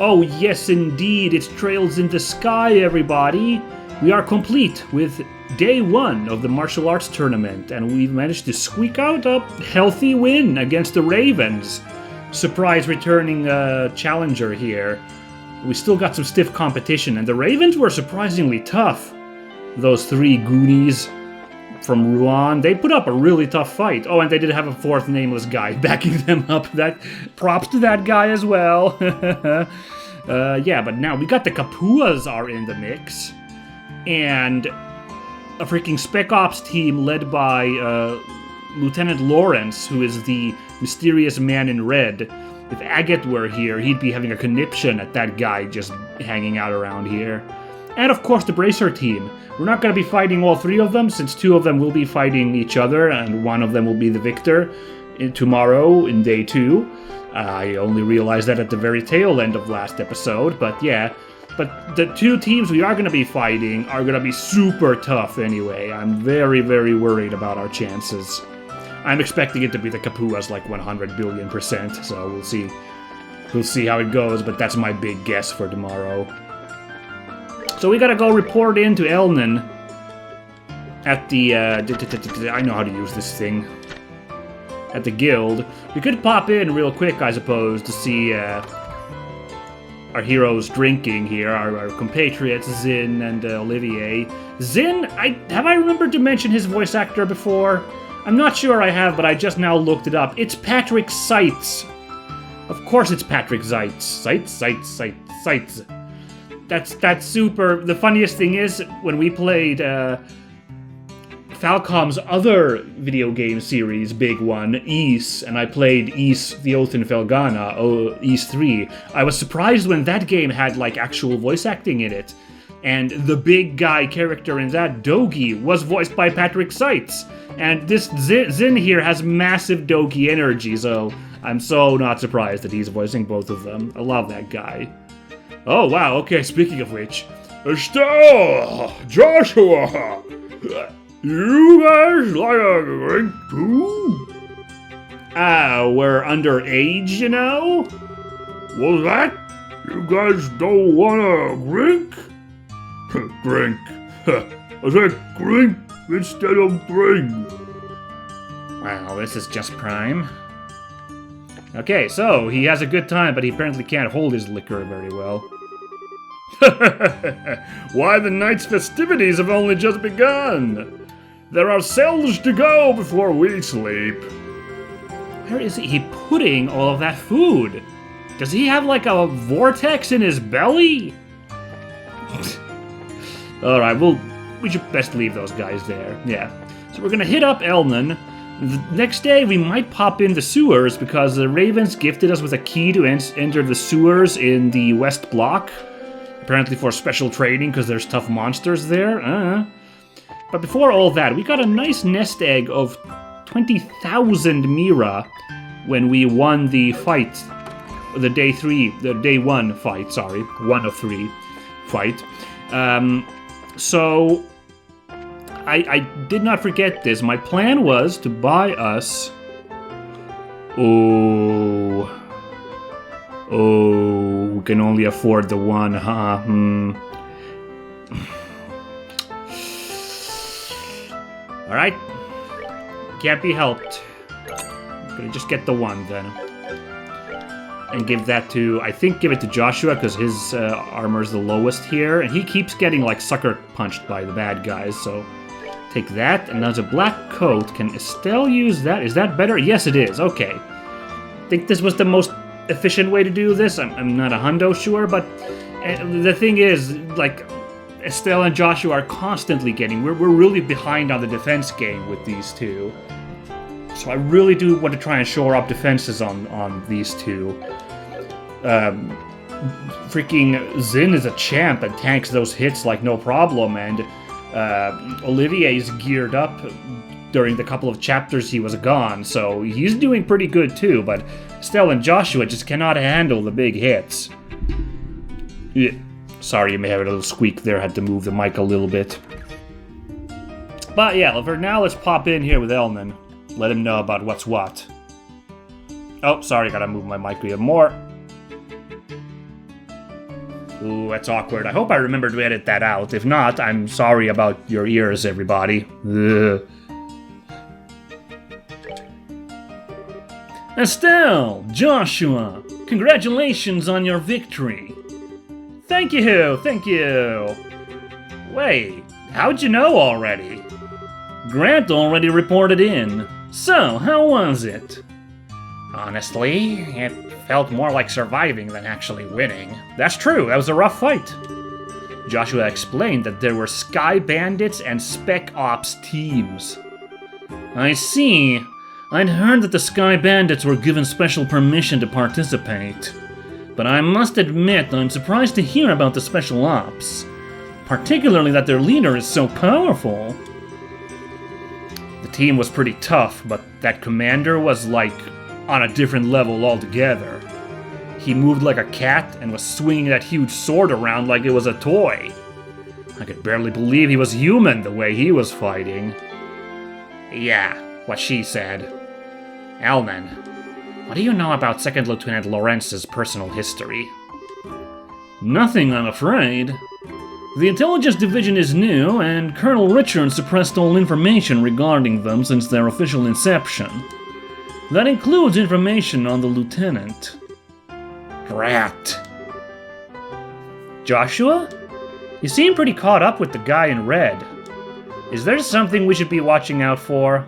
Oh yes indeed, it's Trails in the Sky, everybody! We are complete with day 1 of the martial arts tournament, and we've managed to squeak out a healthy win against the Ravens. Surprise returning challenger here. We still got some stiff competition, and the Ravens were surprisingly tough. Those 3 Goonies from Rouen, they put up a really tough fight. Oh, and they did have a 4th nameless guy backing them up. That props to that guy as well. Yeah, but now we got the Kapuas are in the mix, and a freaking Spec Ops team led by Lieutenant Lawrence, who is the mysterious man in red. If Agate were here, he'd be having a conniption at that guy just hanging out around here. And of course the Bracer team. We're not going to be fighting all 3 of them, since 2 of them will be fighting each other, and 1 of them will be the victor tomorrow in day 2. I only realized that at the very tail end of last episode, but yeah. But the 2 teams we are going to be fighting are going to be super tough anyway. I'm very, very worried about our chances. I'm expecting it to be the Kapuas like 100 billion%, so we'll see. We'll see how it goes, but that's my big guess for tomorrow. So we gotta go report in to Elnan at the, I know how to use this thing. At the guild. We could pop in real quick, I suppose, to see our heroes drinking here, our compatriots Zin and Olivier. Zin, have I remembered to mention his voice actor before? I'm not sure I have, but I just now looked it up. It's Patrick Seitz. Of course it's Patrick Seitz. Seitz. That's super. The funniest thing is, when we played Falcom's other video game series, big one, Ys, and I played Ys, The Oath in Felghana, Ys 3, I was surprised when that game had, like, actual voice acting in it. And the big guy character in that, Dogi, was voiced by Patrick Seitz. And this Zin here has massive Dogi energy, so I'm so not surprised that he's voicing both of them. I love that guy. Oh, wow, okay, speaking of which. Estelle! Joshua! You guys like a drink too? We're underage, you know? What's that? You guys don't wanna drink? Drink. I said drink instead of drink. Well, this is just prime. Okay, so he has a good time, but he apparently can't hold his liquor very well. Why, the night's festivities have only just begun. There are cells to go before we sleep. Where is he putting all of that food? Does he have like a vortex in his belly? Alright, we should best leave those guys there. Yeah. So we're gonna hit up Elnan. The next day, we might pop in the sewers, because the Ravens gifted us with a key to enter the sewers in the West Block. Apparently for special training, because there's tough monsters there. But before all that, we got a nice nest egg of 20,000 Mira when we won the fight. The day 1 fight, sorry. 1 of 3 fight. So I did not forget this. My plan was to buy us... Oh, we can only afford the 1, huh? Alright. Can't be helped. I'm gonna just get the 1 then. And give that to... I think give it to Joshua, because his armor's the lowest here. And he keeps getting, like, sucker punched by the bad guys, so... Take that, and there's a black coat. Can Estelle use that? Is that better? Yes, it is. Okay. I think this was the most efficient way to do this. I'm not a hundo sure, but the thing is, like, Estelle and Joshua are constantly getting... We're really behind on the defense game with these 2. So I really do want to try and shore up defenses on these 2. Freaking Zin is a champ and tanks those hits like no problem, and Olivier's geared up during the couple of chapters he was gone, so he's doing pretty good too, but Estelle and Joshua just cannot handle the big hits. Yeah. Sorry, you may have a little squeak there, had to move the mic a little bit. But yeah, for now, let's pop in here with Elnan. Let him know about what's what. Oh, sorry, gotta move my mic even more. Ooh, that's awkward. I hope I remember to edit that out. If not, I'm sorry about your ears, everybody. Ugh. Estelle, Joshua, congratulations on your victory. Thank you, thank you. Wait, how'd you know already? Grant already reported in. So, how was it? Honestly, it felt more like surviving than actually winning. That's true, that was a rough fight. Joshua explained that there were Sky Bandits and Spec Ops teams. I see. I'd heard that the Sky Bandits were given special permission to participate. But I must admit I'm surprised to hear about the Special Ops. Particularly that their leader is so powerful. The team was pretty tough, but that commander was like on a different level altogether. He moved like a cat and was swinging that huge sword around like it was a toy. I could barely believe he was human the way he was fighting. Yeah, what she said. Elman, what do you know about Second Lieutenant Lorenz's personal history? Nothing, I'm afraid. The Intelligence Division is new, and Colonel Richards suppressed all information regarding them since their official inception. That includes information on the Lieutenant. Rat. Joshua? You seem pretty caught up with the guy in red. Is there something we should be watching out for?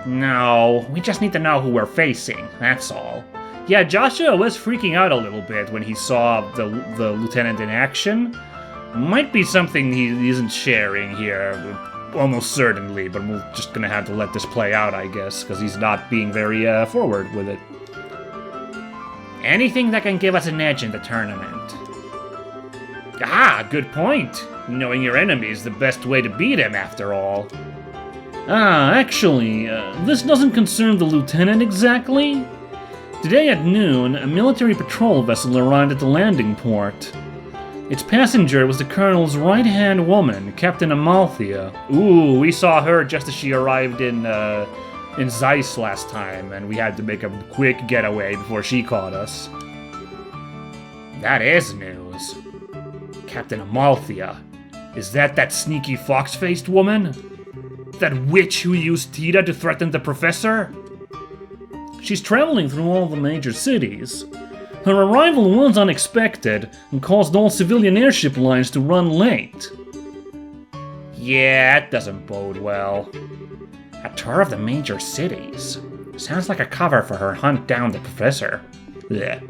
No, we just need to know who we're facing, that's all. Yeah, Joshua was freaking out a little bit when he saw the lieutenant in action. Might be something he isn't sharing here, almost certainly, but we're just gonna have to let this play out, I guess, because he's not being very forward with it. Anything that can give us an edge in the tournament. Ah, good point. Knowing your enemy is the best way to beat him, after all. Ah, actually, this doesn't concern the lieutenant exactly. Today at noon, a military patrol vessel arrived at the landing port. Its passenger was the colonel's right-hand woman, Captain Amalthea. Ooh, we saw her just as she arrived in Zeiss last time, and we had to make a quick getaway before she caught us. That is news. Captain Amalthea. Is that sneaky fox-faced woman? That witch who used Tita to threaten the professor? She's traveling through all the major cities. Her arrival was unexpected and caused all civilian airship lines to run late. Yeah, that doesn't bode well. A tour of the major cities. Sounds like a cover for her hunt down the professor. Blech.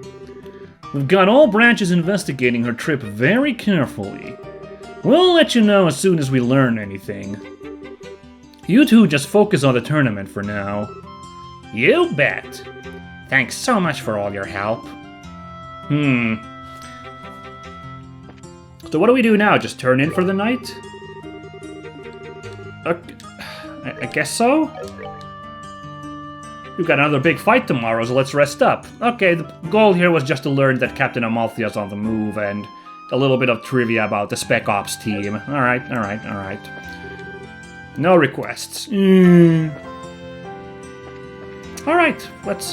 We've got all branches investigating her trip very carefully. We'll let you know as soon as we learn anything. You two just focus on the tournament for now. You bet. Thanks so much for all your help. So what do we do now? Just turn in for the night? I guess so? We've got another big fight tomorrow, so let's rest up. Okay, the goal here was just to learn that Captain Amalthea's on the move and a little bit of trivia about the Spec Ops team. Alright. No requests. Alright, let's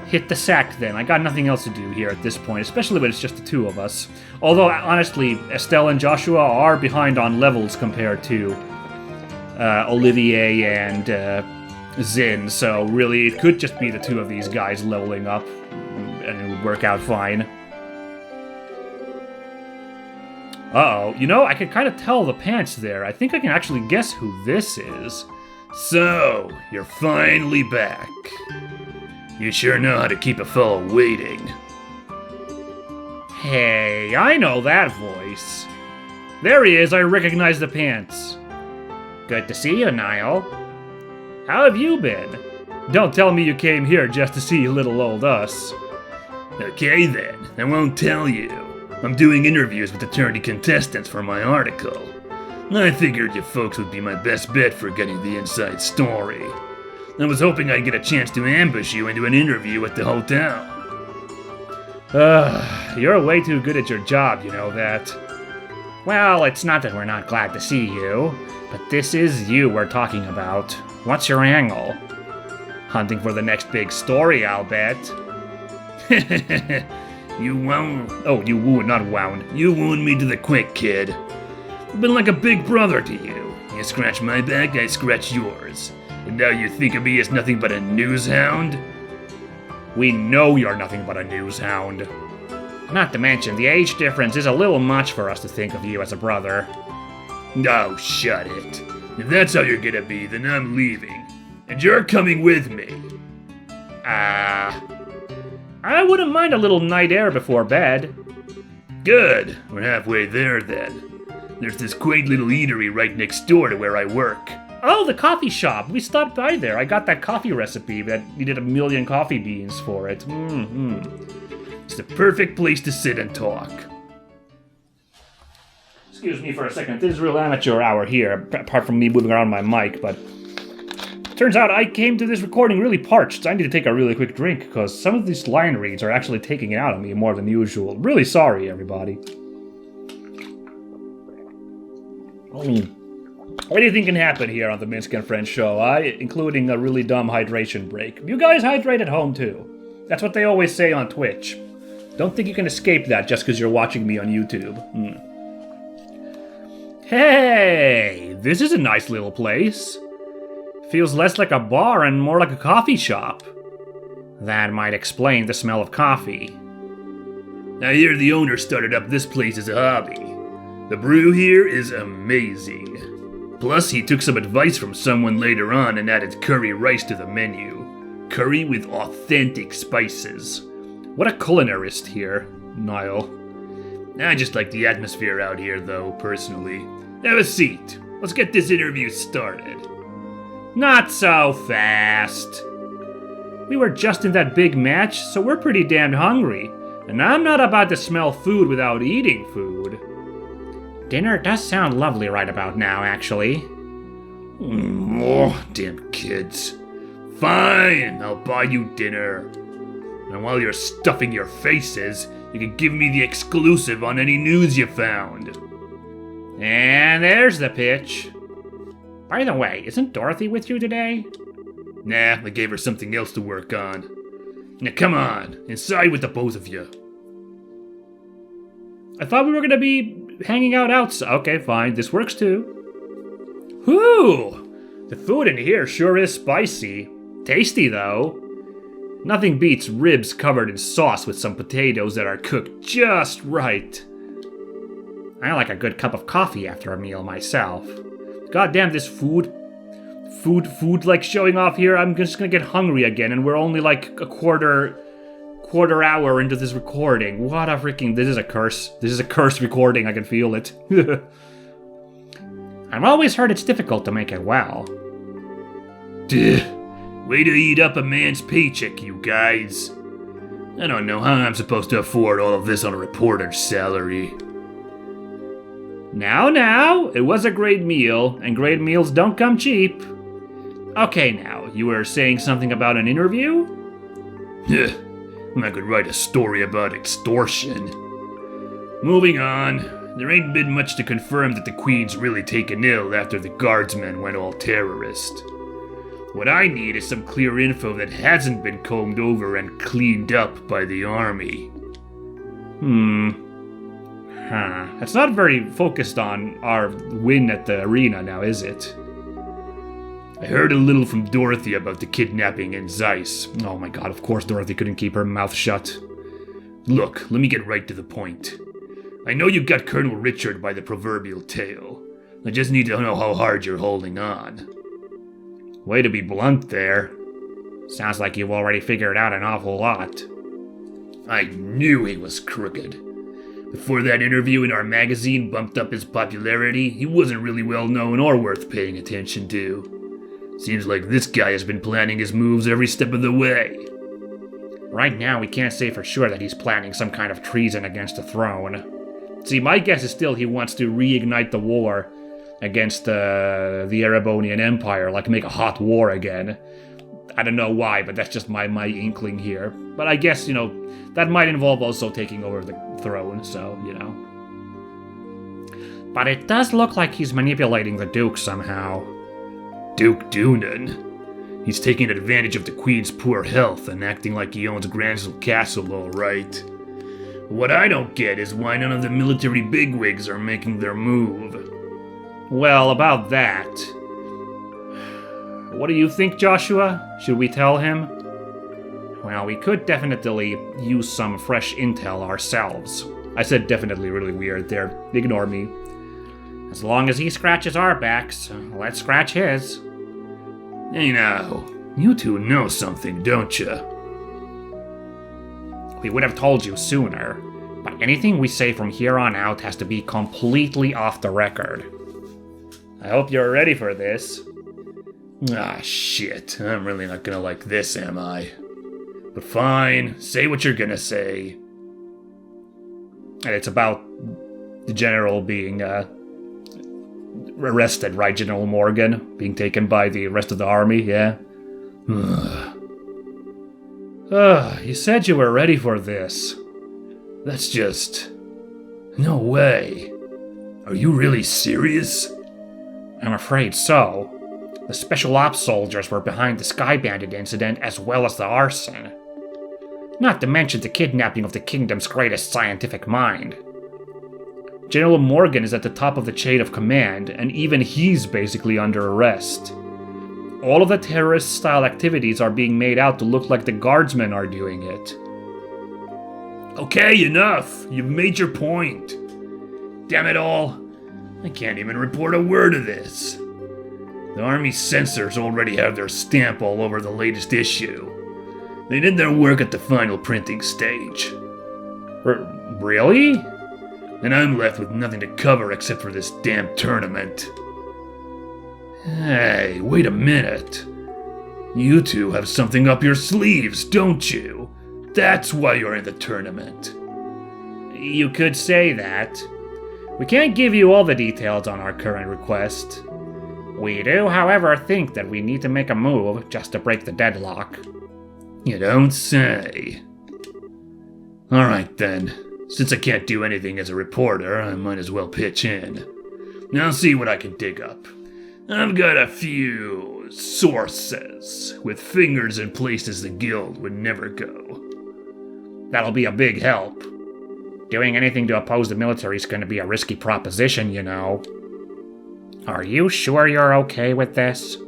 hit the sack then. I got nothing else to do here at this point, especially when it's just the two of us. Although, honestly, Estelle and Joshua are behind on levels compared to Olivier and Zin, so really it could just be the two of these guys leveling up, and it would work out fine. Uh-oh, you know, I can kind of tell the pants there. I think I can actually guess who this is. So, you're finally back. You sure know how to keep a fellow waiting. Hey, I know that voice. There he is, I recognize the pants. Good to see you, Nial. How have you been? Don't tell me you came here just to see little old us. Okay then, I won't tell you. I'm doing interviews with attorney contestants for my article. I figured you folks would be my best bet for getting the inside story. I was hoping I'd get a chance to ambush you into an interview at the hotel. You're way too good at your job, you know that. Well, it's not that we're not glad to see you, but this is you we're talking about. What's your angle? Hunting for the next big story, I'll bet. You wound. Oh, you wound, not wound. You wound me to the quick, kid. I've been like a big brother to you. You scratch my back, I scratch yours. And now you think of me as nothing but a news hound? We know you're nothing but a news hound. Not to mention, the age difference is a little much for us to think of you as a brother. No, shut it. If that's how you're gonna be, then I'm leaving. And you're coming with me. I wouldn't mind a little night air before bed. Good. We're halfway there then. There's this quaint little eatery right next door to where I work. Oh, the coffee shop. We stopped by there. I got that coffee recipe that needed 1,000,000 coffee beans for it. It's the perfect place to sit and talk. Excuse me for a second. This is real amateur hour here, apart from me moving around my mic, but turns out I came to this recording really parched. So I need to take a really quick drink, because some of these line reads are actually taking it out of me more than usual. Really sorry, everybody. Anything can happen here on the Minsk and Friends show, including a really dumb hydration break. You guys hydrate at home, too. That's what they always say on Twitch. Don't think you can escape that just because you're watching me on YouTube. Hey, this is a nice little place. Feels less like a bar and more like a coffee shop. That might explain the smell of coffee. I hear the owner started up this place as a hobby. The brew here is amazing. Plus, he took some advice from someone later on and added curry rice to the menu. Curry with authentic spices. What a culinarist here, Nial. I just like the atmosphere out here, though, personally. Have a seat. Let's get this interview started. Not so fast. We were just in that big match, so we're pretty damn hungry. And I'm not about to smell food without eating food. Dinner does sound lovely right about now, actually. Damn kids. Fine, I'll buy you dinner. And while you're stuffing your faces, you can give me the exclusive on any news you found. And there's the pitch. By the way, isn't Dorothy with you today? Nah, I gave her something else to work on. Now come on, inside with the both of you. I thought we were gonna be hanging out outside. Okay, fine, this works too. Whew! The food in here sure is spicy. Tasty, though. Nothing beats ribs covered in sauce with some potatoes that are cooked just right. I like a good cup of coffee after a meal myself. Goddamn, this food like showing off here. I'm just gonna get hungry again, and we're only like a quarter hour into this recording. What a freaking... This is a curse. This is a cursed recording. I can feel it. I've always heard it's difficult to make it well. Duh. Way to eat up a man's paycheck, you guys. I don't know how I'm supposed to afford all of this on a reporter's salary. Now, it was a great meal, and great meals don't come cheap. Okay, now, you were saying something about an interview? I could write a story about extortion. Moving on, there ain't been much to confirm that the Queen's really taken ill after the guardsmen went all terrorist. What I need is some clear info that hasn't been combed over and cleaned up by the army. It's not very focused on our win at the arena now, is it? I heard a little from Dorothy about the kidnapping in Zeiss. Oh my god, of course Dorothy couldn't keep her mouth shut. Look, let me get right to the point. I know you got Colonel Richard by the proverbial tail. I just need to know how hard you're holding on. Way to be blunt there. Sounds like you've already figured out an awful lot. I knew he was crooked. Before that interview in our magazine bumped up his popularity, he wasn't really well known or worth paying attention to. Seems like this guy has been planning his moves every step of the way. Right now, we can't say for sure that he's planning some kind of treason against the throne. See, my guess is still he wants to reignite the war against the Erebonian Empire, like make a hot war again. I don't know why, but that's just my inkling here. But I guess, that might involve also taking over the throne, so, But it does look like he's manipulating the Duke somehow. Duke Doonan? He's taking advantage of the Queen's poor health and acting like he owns Gransel Castle, all right. What I don't get is why none of the military bigwigs are making their move. Well, about that... What do you think, Joshua? Should we tell him? Well, we could definitely use some fresh intel ourselves. I said definitely really weird there. Ignore me. As long as he scratches our backs, let's scratch his. Hey now, you two know something, don't you? We would have told you sooner, but anything we say from here on out has to be completely off the record. I hope you're ready for this. Ah, shit. I'm really not gonna like this, am I? But fine, say what you're gonna say. And it's about the general being arrested, right? General Morgan being taken by the rest of the army, yeah? You said you were ready for this. That's just... no way. Are you really serious? I'm afraid so. The Special Ops soldiers were behind the Sky Bandit incident as well as the arson. Not to mention the kidnapping of the kingdom's greatest scientific mind. General Morgan is at the top of the chain of command, and even he's basically under arrest. All of the terrorist-style activities are being made out to look like the guardsmen are doing it. Okay, enough! You've made your point. Damn it all. I can't even report a word of this. The Army censors already have their stamp all over the latest issue. They did their work at the final printing stage. Really? And I'm left with nothing to cover except for this damn tournament. Hey, wait a minute. You two have something up your sleeves, don't you? That's why you're in the tournament. You could say that. We can't give you all the details on our current request. We do, however, think that we need to make a move just to break the deadlock. You don't say. Alright then. Since I can't do anything as a reporter, I might as well pitch in. I'll see what I can dig up. I've got a few sources with fingers in places the guild would never go. That'll be a big help. Doing anything to oppose the military is going to be a risky proposition, you know. Are you sure you're okay with this?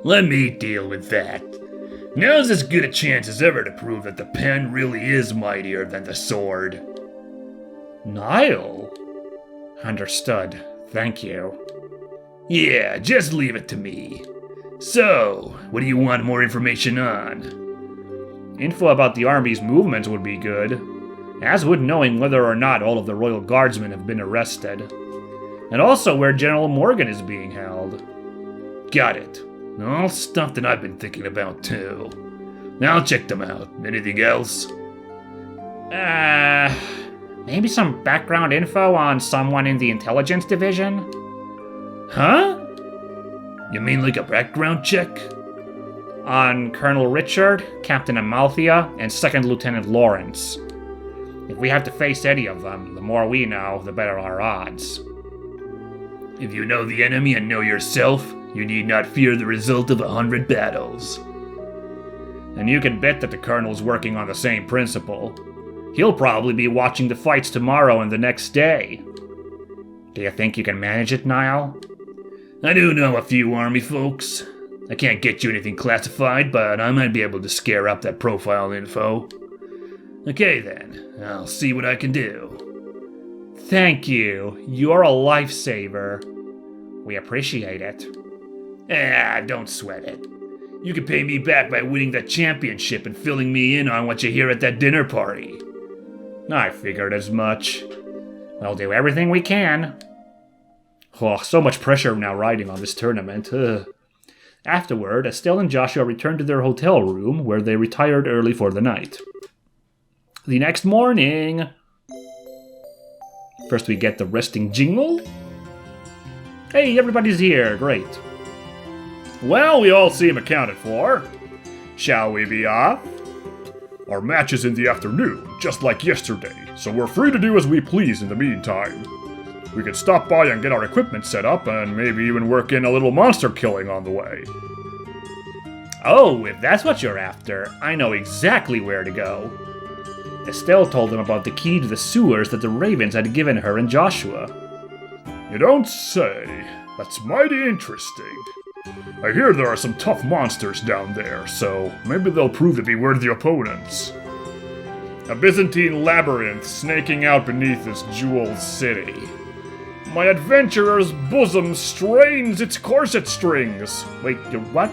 Let me deal with that. Now's as good a chance as ever to prove that the pen really is mightier than the sword. Nial? Understood. Thank you. Yeah, just leave it to me. So, what do you want more information on? Info about the army's movements would be good, as would knowing whether or not all of the royal guardsmen have been arrested. And also where General Morgan is being held. Got it. All stuff that I've been thinking about too. Now I'll check them out. Anything else? Maybe some background info on someone in the intelligence division? Huh? You mean like a background check? On Colonel Richard, Captain Amalthea, and Second Lieutenant Lawrence. If we have to face any of them, the more we know, the better our odds. If you know the enemy and know yourself, you need not fear the result of 100 battles. And you can bet that the Colonel's working on the same principle. He'll probably be watching the fights tomorrow and the next day. Do you think you can manage it, Nial? I do know a few army folks. I can't get you anything classified, but I might be able to scare up that profile info. Okay then, I'll see what I can do. Thank you. You're a lifesaver. We appreciate it. Don't sweat it. You can pay me back by winning the championship and filling me in on what you hear at that dinner party. I figured as much. We'll do everything we can. Oh, so much pressure now riding on this tournament. Afterward, Estelle and Joshua returned to their hotel room, where they retired early for the night. The next morning... First we get the resting jingle. Hey, everybody's here. Great. Well, we all seem accounted for. Shall we be off? Our match is in the afternoon, just like yesterday, so we're free to do as we please in the meantime. We could stop by and get our equipment set up, and maybe even work in a little monster killing on the way. Oh, if that's what you're after, I know exactly where to go. Estelle told them about the key to the sewers that the Ravens had given her and Joshua. You don't say. That's mighty interesting. I hear there are some tough monsters down there, so maybe they'll prove to be worthy opponents. A Byzantine labyrinth snaking out beneath this jeweled city. My adventurer's bosom strains its corset strings. Wait, what?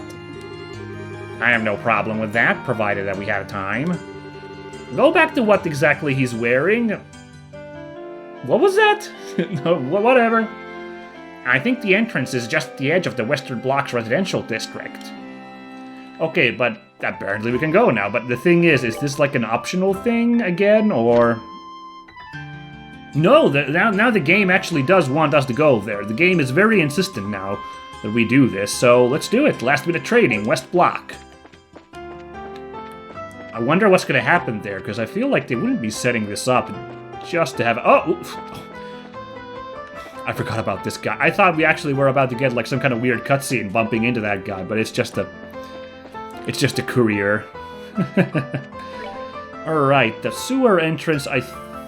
I have no problem with that, provided that we have time. Go back to what exactly he's wearing. What was that? No, whatever. I think the entrance is just the edge of the Western Block's residential district. Okay, but apparently we can go now. But the thing is this like an optional thing again, or... No, now the game actually does want us to go there. The game is very insistent now that we do this, so let's do it. Last minute trading, West Block. I wonder what's going to happen there, because I feel like they wouldn't be setting this up just to have... Oh! I forgot about this guy. I thought we actually were about to get like some kind of weird cutscene bumping into that guy, but it's just a courier. Alright, the sewer entrance I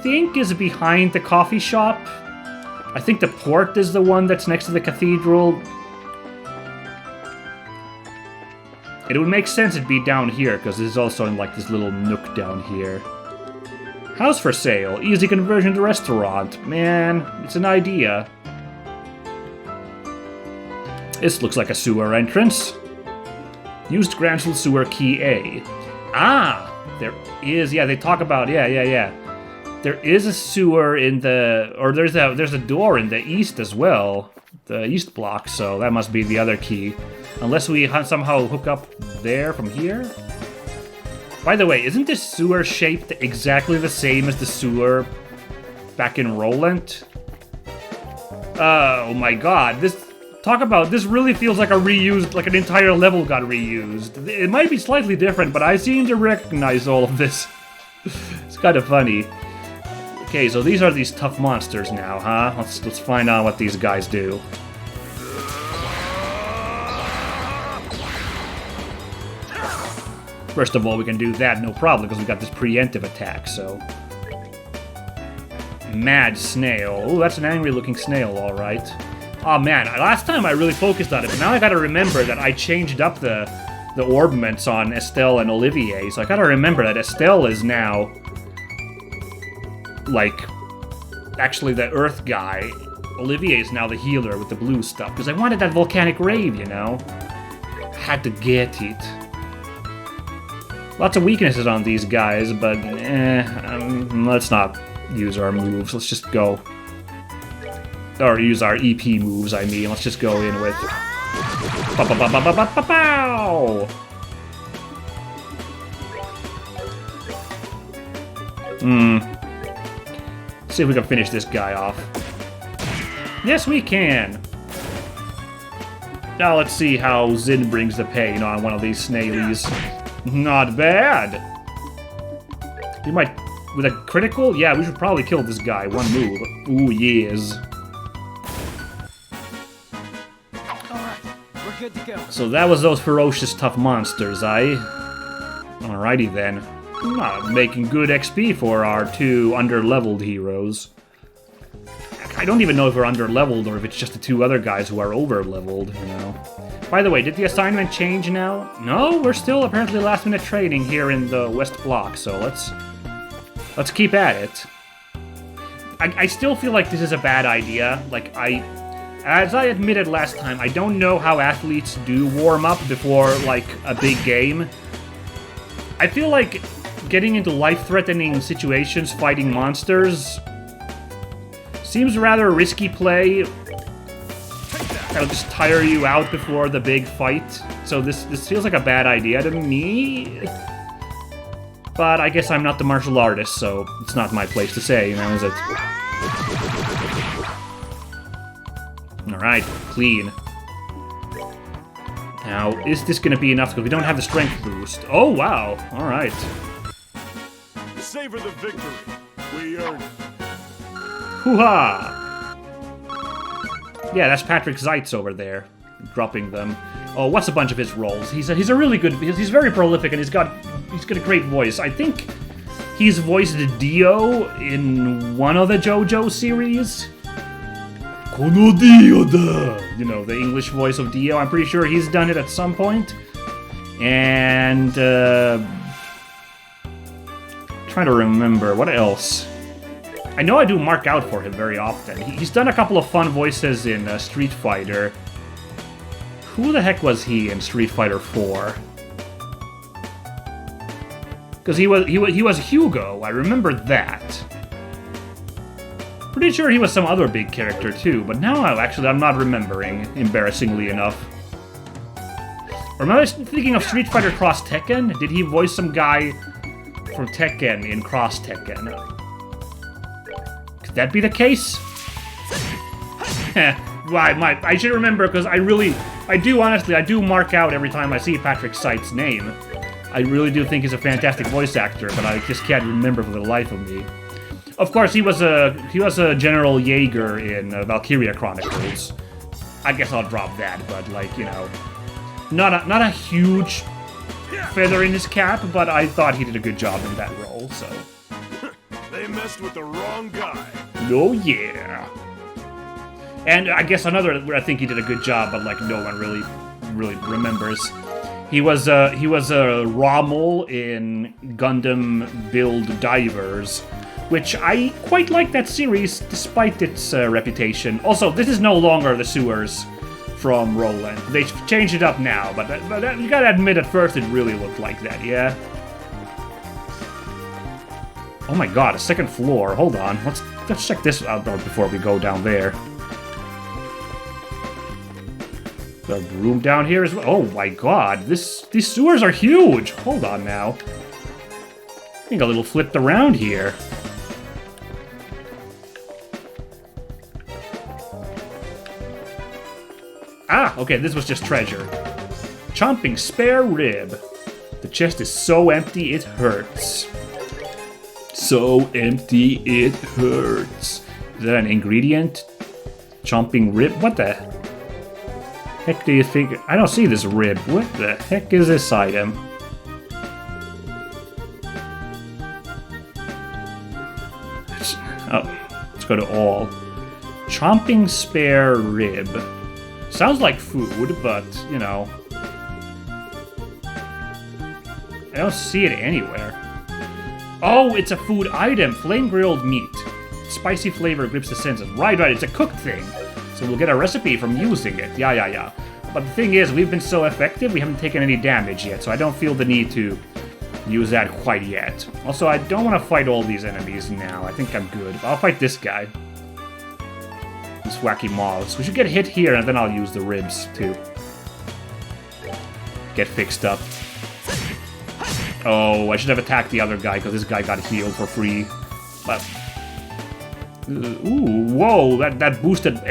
think is behind the coffee shop. I think the port is the one that's next to the cathedral. It would make sense it'd be down here, because this is also in like this little nook down here. House for sale. Easy conversion to restaurant. Man, it's an idea. This looks like a sewer entrance. Used Granville Sewer Key A. Ah! There is... Yeah, they talk about... Yeah. There is a sewer in the... Or there's a door in the east as well. The east block, so that must be the other key. Unless we somehow hook up there from here? By the way, isn't this sewer shaped exactly the same as the sewer back in Roland? Oh my god, this really feels like a reused, like an entire level got reused. It might be slightly different, but I seem to recognize all of this. It's kind of funny. Okay, so these are these tough monsters now, huh? Let's find out what these guys do. First of all, we can do that, no problem, because we got this preemptive attack, so... Mad Snail. Oh, that's an angry-looking snail, alright. Oh man, last time I really focused on it, but now I gotta remember that I changed up the orbments on Estelle and Olivier, so I gotta remember that Estelle is now... like... actually the Earth guy. Olivier is now the healer with the blue stuff, because I wanted that volcanic rave, you know? Had to get it. Lots of weaknesses on these guys, but let's not use our moves. Let's just go. Or use our EP moves, I mean. Let's just go in with... Pow! Let's see if we can finish this guy off. Yes, we can! Now let's see how Zin brings the pain on one of these snailies. Not bad! You might... With a critical? Yeah, we should probably kill this guy. One move. Ooh, yes. Alright, we're good to go. So that was those ferocious tough monsters, eh? Alrighty then. Making good XP for our two under-leveled heroes. I don't even know if we're under-leveled or if it's just the two other guys who are over-leveled, you know. By the way, did the assignment change now? No, we're still apparently last-minute trading here in the West Block, so let's keep at it. I still feel like this is a bad idea. Like, as I admitted last time, I don't know how athletes do warm up before, like, a big game. I feel like getting into life-threatening situations fighting monsters seems rather a risky play. That'll just tire you out before the big fight. So this feels like a bad idea to me. But I guess I'm not the martial artist, so it's not my place to say, you know, is it? Alright, clean. Now, is this gonna be enough? Because we don't have the strength boost. Oh, wow. Alright. Savor the victory. We earned it. Hoo-ha! Yeah, that's Patrick Zeitz over there, dropping them. Oh, what's a bunch of his roles? He's a really good... He's very prolific, and he's got a great voice. I think he's voiced Dio in one of the JoJo series. Kono Dio da! You know, the English voice of Dio. I'm pretty sure he's done it at some point. And, trying to remember, what else? I know I do mark out for him very often. He's done a couple of fun voices in Street Fighter. Who the heck was he in Street Fighter 4? Because he was Hugo, I remember that. Pretty sure he was some other big character too, but now I'm not remembering, embarrassingly enough. Or am I thinking of Street Fighter Cross Tekken? Did he voice some guy from Tekken in Cross Tekken? Could that be the case? I should remember, because I do mark out every time I see Patrick Seit's name. I really do think he's a fantastic voice actor, but I just can't remember for the life of me. Of course, he was a General Jaeger in Valkyria Chronicles. I guess I'll drop that, but like, you know, not a huge feather in his cap, but I thought he did a good job in that role. So They messed with the wrong guy. oh yeah. And I guess another where I think he did a good job, but like no one really remembers. He was a Rommel in Gundam Build Divers, which I quite like that series despite its reputation. Also, this is no longer the sewers from Roland. They've changed it up now, but you gotta admit at first it really looked like that, yeah? Oh my god, a second floor. Hold on, let's check this out before we go down there. The room down here is... Oh my god, these sewers are huge! Hold on now. I think a little flipped around here. Ah, okay, this was just treasure. Chomping spare rib. The chest is so empty it hurts. So empty it hurts. Is that an ingredient? Chomping rib? What the heck do you think? I don't see this rib. What the heck is this item? Let's go to all. Chomping spare rib. Sounds like food, but, you know. I don't see it anywhere. Oh, it's a food item. Flame grilled meat. Spicy flavor grips the senses. Right, it's a cooked thing. So we'll get a recipe from using it. Yeah. But the thing is, we've been so effective, we haven't taken any damage yet, so I don't feel the need to use that quite yet. Also, I don't want to fight all these enemies now. I think I'm good. I'll fight this guy. These wacky moths. We should get hit here, and then I'll use the ribs, too. Get fixed up. Oh, I should have attacked the other guy, because this guy got healed for free. But... ooh, whoa, that boosted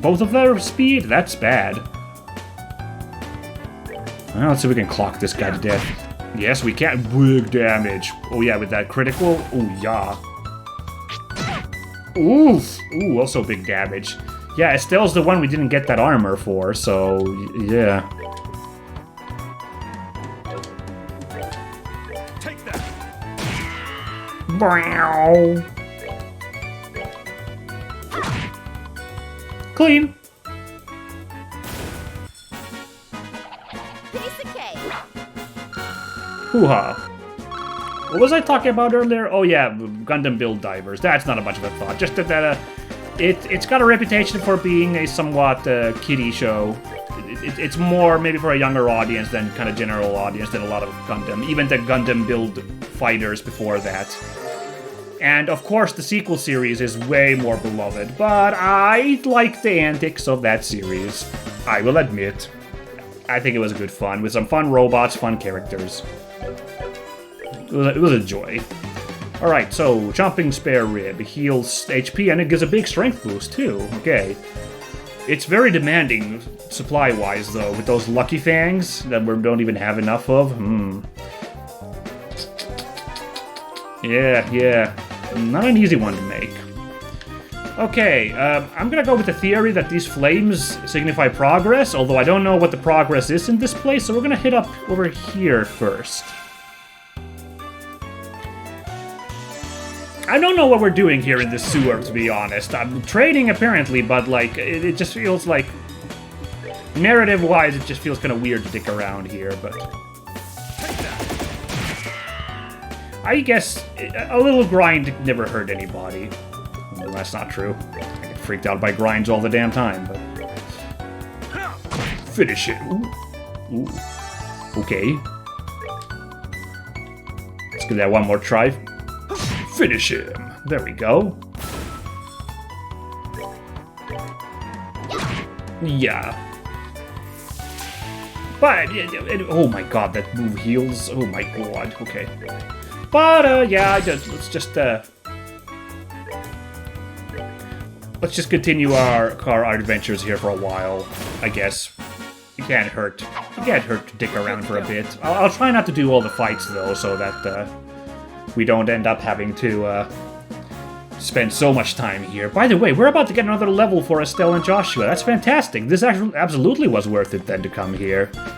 both of their speed? That's bad. Well, let's see if we can clock this guy to death. Yes, we can. Big damage. Oh yeah, with that critical. Oh yeah. Oof. Ooh, also big damage. Yeah, Estelle's the one we didn't get that armor for, so yeah. Take that. Bow. Clean. Piece of cake. Hoo-ha. What was I talking about earlier? Oh yeah, Gundam Build Divers. That's not a much of a thought. Just that it's got a reputation for being a somewhat kiddie show. It's more maybe for a younger audience than kind of general audience than a lot of Gundam. Even the Gundam Build Fighters before that. And of course the sequel series is way more beloved, but I like the antics of that series. I will admit. I think it was good fun, with some fun robots, fun characters. It was a joy. Alright, so Chomping Spare Rib heals HP and it gives a big strength boost too. Okay. It's very demanding supply-wise though, with those lucky fangs that we don't even have enough of. Yeah. Not an easy one to make. Okay, I'm gonna go with the theory that these flames signify progress, although I don't know what the progress is in this place, so we're gonna hit up over here first. I don't know what we're doing here in this sewer, to be honest. I'm trading, apparently, but, like, it just feels like... Narrative-wise, it just feels kind of weird to dick around here, but... I guess a little grind never hurt anybody. Well, that's not true. I get freaked out by grinds all the damn time, but... Finish it. Ooh. Ooh. Okay. Let's give that one more try. Finish him. There we go. Yeah. But, oh my god, that move heals. Oh my god, okay. But, yeah, let's just continue our adventures here for a while, I guess. It can't hurt. It can't hurt to dick around for a bit. I'll try not to do all the fights, though, so that, we don't end up having to, spend so much time here. By the way, we're about to get another level for Estelle and Joshua. That's fantastic. This actually absolutely was worth it then to come here.